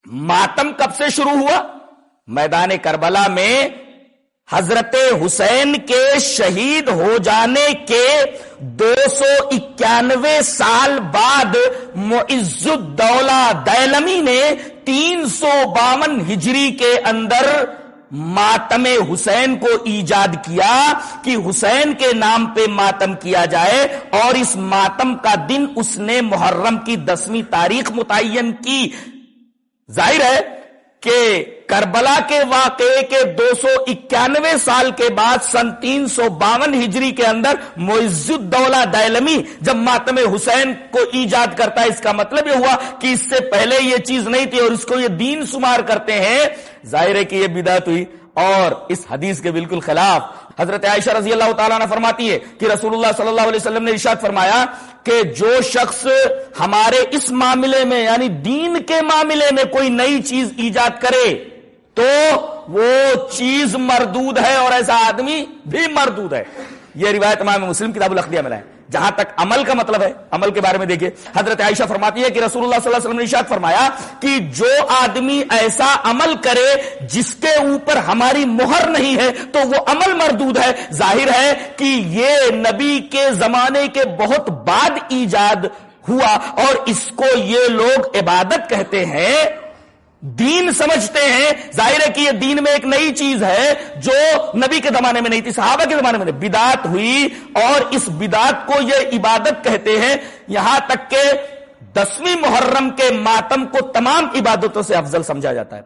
मातम कब से शुरू हुआ? मैदान करबला में हजरत हुसैन के शहीद हो जाने के 291 साल बाद मुइज़्ज़ुद्दौला दैलमी ने 352 हिजरी के अंदर मातम हुसैन को ईजाद किया कि हुसैन के नाम पे मातम किया जाए, और इस मातम का दिन उसने मुहर्रम की 10वीं तारीख मुतय्यन की। जाहिर है कि करबला के वाक़े के 291 साल के बाद सन 352 हिजरी के अंदर मुइज़्ज़ुद्दौला दैलमी जब मातम हुसैन को ईजाद करता है, इसका मतलब यह हुआ कि इससे पहले यह चीज नहीं थी और इसको ये दीन शुमार करते हैं। जाहिर है कि यह बिदअत हुई और इस हदीस के बिल्कुल खिलाफ हजरत आयशा रजी अल्लाह तआला अन्हा फरमाती है कि रसूलुल्लाह सल्लल्लाहु अलैहि वसल्लम ने इरशाद फरमाया कि जो शख्स हमारे इस मामले में यानी दीन के मामले में कोई नई चीज ईजाद करे तो वो चीज मरदूद है और ऐसा आदमी भी मरदूद है। यह रिवायत इमाम मुस्लिम किताबुल अक़दिया में है। जहां तक अमल का मतलब है, अमल के बारे में देखिए, हजरत आयशा फरमाती है कि रसूलुल्लाह सल्लल्लाहु अलैहि वसल्लम ने इरशाद फरमाया कि जो आदमी ऐसा अमल करे जिसके ऊपर हमारी मुहर नहीं है तो वो अमल मरदूद है। जाहिर है कि ये नबी के जमाने के बहुत बाद ईजाद हुआ और इसको ये लोग इबादत कहते हैं, दीन समझते हैं। जाहिर है कि यह दीन में एक नई चीज है जो नबी के जमाने में नहीं थी, सहाबा के जमाने में नहीं। बिदात हुई और इस बिदात को यह इबादत कहते हैं। यहां तक के 10वीं मुहर्रम के मातम को तमाम इबादतों से अफजल समझा जाता है।